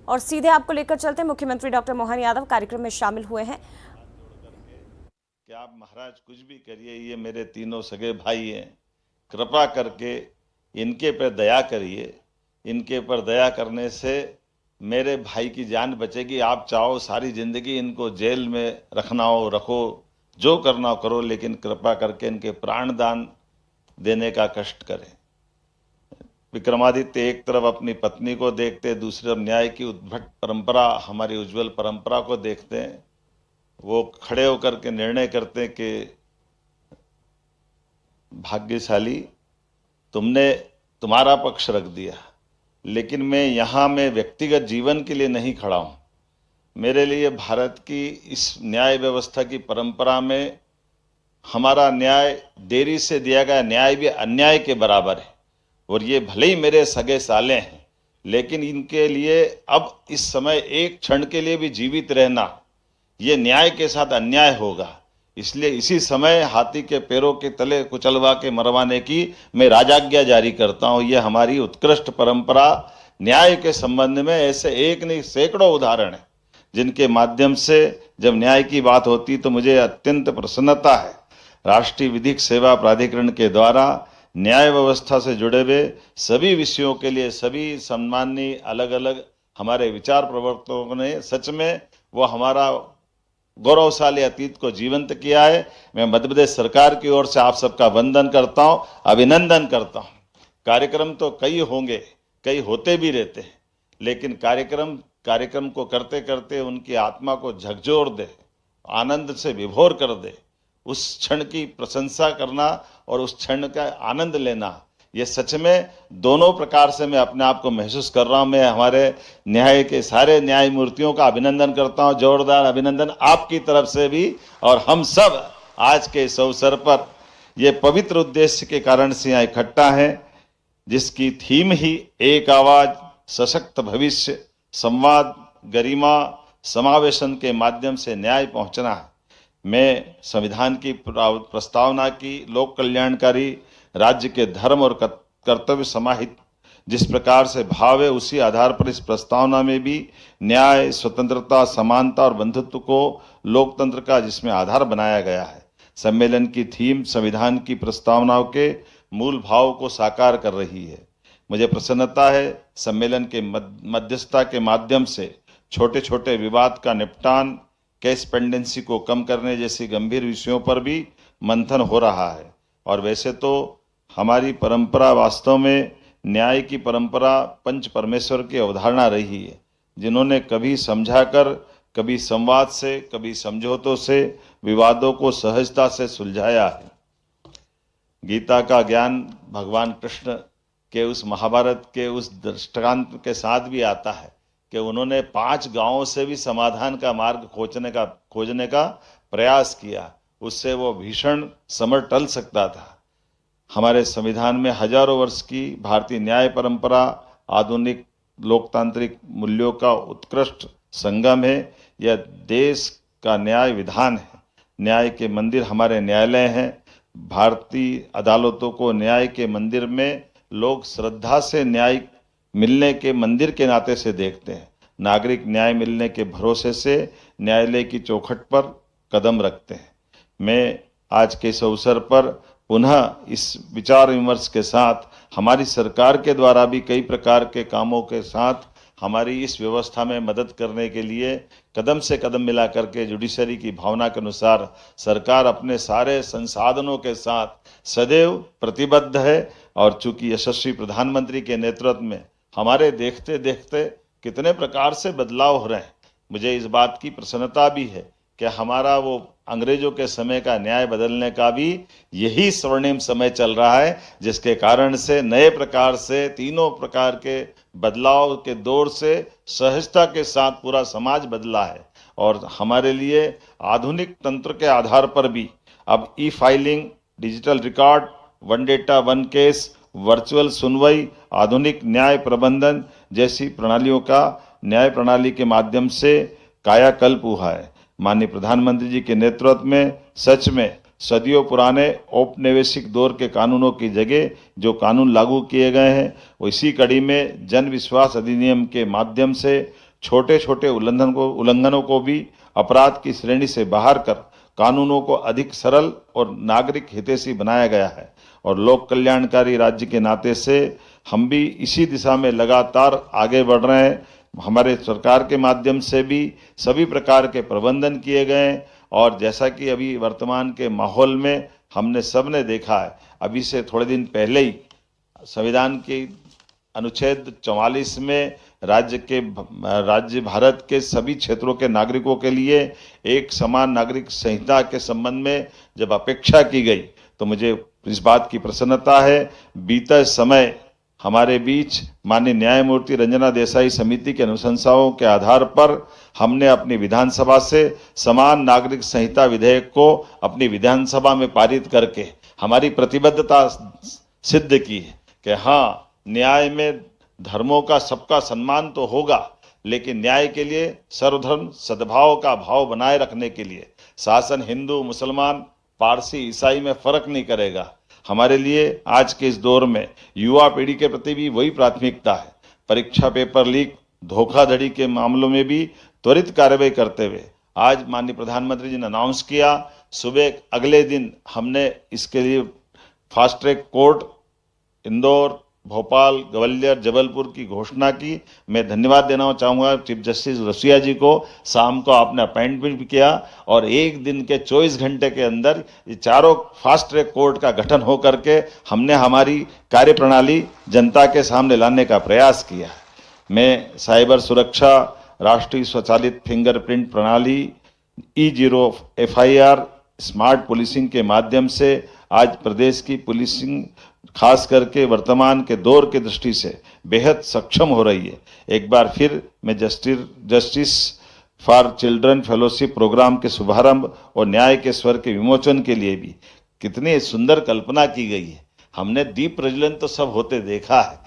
और सीधे आपको लेकर चलते हैं, मुख्यमंत्री डॉक्टर मोहन यादव कार्यक्रम में शामिल हुए हैं। कि आप महाराज कुछ भी करिए, ये मेरे तीनों सगे भाई हैं, कृपा करके इनके पर दया करिए। इनके पर दया करने से मेरे भाई की जान बचेगी। आप चाहो सारी जिंदगी इनको जेल में रखना हो रखो, जो करना हो करो, लेकिन कृपा करके इनके प्राण दान देने का कष्ट करें। विक्रमादित्य एक तरफ अपनी पत्नी को देखते, दूसरी तरफ न्याय की उद्भट परंपरा, हमारी उज्जवल परंपरा को देखते हैं। वो खड़े होकर के निर्णय करते हैं कि भाग्यशाली तुमने तुम्हारा पक्ष रख दिया, लेकिन मैं व्यक्तिगत जीवन के लिए नहीं खड़ा हूं। मेरे लिए भारत की इस न्याय व्यवस्था की परंपरा में हमारा न्याय, देरी से दिया गया न्याय भी अन्याय के बराबर है। और ये भले ही मेरे सगे साले हैं, लेकिन इनके लिए अब इस समय एक क्षण के लिए भी जीवित रहना, ये न्याय के साथ अन्याय होगा। इसलिए इसी समय हाथी के पैरों के तले कुचलवा के मरवाने की मैं राजाज्ञा जारी करता हूं। ये हमारी उत्कृष्ट परंपरा। न्याय के संबंध में ऐसे एक नहीं सैकड़ों उदाहरण हैं, जिनके माध्यम से जब न्याय की बात होती तो मुझे अत्यंत प्रसन्नता है। राष्ट्रीय विधिक सेवा प्राधिकरण के द्वारा न्याय व्यवस्था से जुड़े हुए सभी विषयों के लिए सभी सम्माननीय अलग अलग हमारे विचार प्रवर्तकों ने सच में वो हमारा गौरवशाली अतीत को जीवंत किया है। मैं मध्य प्रदेश सरकार की ओर से आप सबका वंदन करता हूं, अभिनंदन करता हूं। कार्यक्रम तो कई होंगे, कई होते भी रहते हैं, लेकिन कार्यक्रम को करते करते उनकी आत्मा को झकझोर दे, आनंद से विभोर कर दे, उस क्षण की प्रशंसा करना और उस क्षण का आनंद लेना, ये सच में दोनों प्रकार से मैं अपने आप को महसूस कर रहा हूं। मैं हमारे न्याय के सारे न्यायमूर्तियों का अभिनंदन करता हूं, जोरदार अभिनंदन आपकी तरफ से भी। और हम सब आज के इस अवसर पर ये पवित्र उद्देश्य के कारण से यहाँ इकट्ठा है, जिसकी थीम ही एक आवाज, सशक्त भविष्य, संवाद, गरिमा, समावेशन के माध्यम से न्याय पहुंचना है। मैं संविधान की प्रस्तावना की लोक कल्याणकारी राज्य के धर्म और कर्तव्य समाहित जिस प्रकार से भाव है, उसी आधार पर इस प्रस्तावना में भी न्याय, स्वतंत्रता, समानता और बंधुत्व को लोकतंत्र का जिसमें आधार बनाया गया है। सम्मेलन की थीम संविधान की प्रस्तावनाओं के मूल भाव को साकार कर रही है। मुझे प्रसन्नता है सम्मेलन के मध्यस्थता के माध्यम से छोटे छोटे विवाद का निपटान, केस पेंडेंसी को कम करने जैसी गंभीर विषयों पर भी मंथन हो रहा है। और वैसे तो हमारी परंपरा वास्तव में न्याय की परंपरा पंच परमेश्वर की अवधारणा रही है, जिन्होंने कभी समझाकर, कभी संवाद से, कभी समझौतों से विवादों को सहजता से सुलझाया है। गीता का ज्ञान भगवान कृष्ण के उस महाभारत के उस दृष्टांत के साथ भी आता है कि उन्होंने 5 गांवों से भी समाधान का मार्ग खोजने का प्रयास किया, उससे वो भीषण समर टल सकता था। हमारे संविधान में हजारों वर्ष की भारतीय न्याय परंपरा आधुनिक लोकतांत्रिक मूल्यों का उत्कृष्ट संगम है। यह देश का न्याय विधान है। न्याय के मंदिर हमारे न्यायालय हैं। भारतीय अदालतों को न्याय के मंदिर में लोग श्रद्धा से न्याय मिलने के मंदिर के नाते से देखते हैं। नागरिक न्याय मिलने के भरोसे से न्यायालय की चौखट पर कदम रखते हैं। मैं आज के इस अवसर पर पुनः इस विचार विमर्श के साथ हमारी सरकार के द्वारा भी कई प्रकार के कामों के साथ हमारी इस व्यवस्था में मदद करने के लिए कदम से कदम मिला करके जुडिशरी की भावना के अनुसार सरकार अपने सारे संसाधनों के साथ सदैव प्रतिबद्ध है। और चूंकि यशस्वी प्रधानमंत्री के नेतृत्व में हमारे देखते देखते कितने प्रकार से बदलाव हो रहे हैं, मुझे इस बात की प्रसन्नता भी है कि हमारा वो अंग्रेजों के समय का न्याय बदलने का भी यही स्वर्णिम समय चल रहा है, जिसके कारण से नए प्रकार से तीनों प्रकार के बदलाव के दौर से सहजता के साथ पूरा समाज बदला है। और हमारे लिए आधुनिक तंत्र के आधार पर भी अब ई filing, digital record, one data one case, virtual सुनवाई, आधुनिक न्याय प्रबंधन जैसी प्रणालियों का न्याय प्रणाली के माध्यम से कायाकल्प हुआ है। माननीय प्रधानमंत्री जी के नेतृत्व में सच में सदियों पुराने औपनिवेशिक दौर के कानूनों की जगह जो कानून लागू किए गए हैं, वो इसी कड़ी में जन विश्वास अधिनियम के माध्यम से छोटे छोटे उल्लंघनों को भी अपराध की श्रेणी से बाहर कर कानूनों को अधिक सरल और नागरिक हितैषी बनाया गया है। और लोक कल्याणकारी राज्य के नाते से हम भी इसी दिशा में लगातार आगे बढ़ रहे हैं। हमारे सरकार के माध्यम से भी सभी प्रकार के प्रबंधन किए गए हैं। और जैसा कि अभी वर्तमान के माहौल में हमने सबने देखा है, अभी से थोड़े दिन पहले ही संविधान के अनुच्छेद 44 में राज्य भारत के सभी क्षेत्रों के नागरिकों के लिए एक समान नागरिक संहिता के संबंध में जब अपेक्षा की गई तो मुझे इस बात की प्रसन्नता है। बीते समय हमारे बीच माननीय न्यायमूर्ति रंजना देसाई समिति के अनुशंसाओं के आधार पर हमने अपनी विधानसभा से समान नागरिक संहिता विधेयक को अपनी विधानसभा में पारित करके हमारी प्रतिबद्धता सिद्ध की है कि हाँ, न्याय में धर्मों का सबका सम्मान तो होगा, लेकिन न्याय के लिए सर्वधर्म सद्भाव का भाव बनाए रखने के लिए शासन हिंदू, मुसलमान, पारसी, ईसाई में फर्क नहीं करेगा। हमारे लिए आज के इस दौर में युवा पीढ़ी के प्रति भी वही प्राथमिकता है। परीक्षा पेपर लीक, धोखाधड़ी के मामलों में भी त्वरित कार्रवाई करते हुए आज माननीय प्रधानमंत्री जी ने अनाउंस किया, सुबह अगले दिन हमने इसके लिए fast track court Indore, Bhopal, Gwalior, Jabalpur की घोषणा की। मैं धन्यवाद देना चाहूँगा चीफ जस्टिस रसिया जी को। शाम को आपने अपॉइंटमेंट भी किया और एक दिन के 24 घंटे के अंदर ये चारों फास्ट ट्रैक कोर्ट का गठन हो करके हमने हमारी कार्यप्रणाली जनता के सामने लाने का प्रयास किया है। मैं साइबर सुरक्षा, राष्ट्रीय स्वचालित फिंगरप्रिंट प्रणाली, E0 FIR, स्मार्ट पुलिसिंग के माध्यम से आज प्रदेश की पुलिसिंग खास करके वर्तमान के दौर की दृष्टि से बेहद सक्षम हो रही है। एक बार फिर मैं justice for children fellowship program के शुभारंभ और न्याय के स्वर के विमोचन के लिए भी कितनी सुंदर कल्पना की गई है। हमने दीप प्रज्वलन तो सब होते देखा है,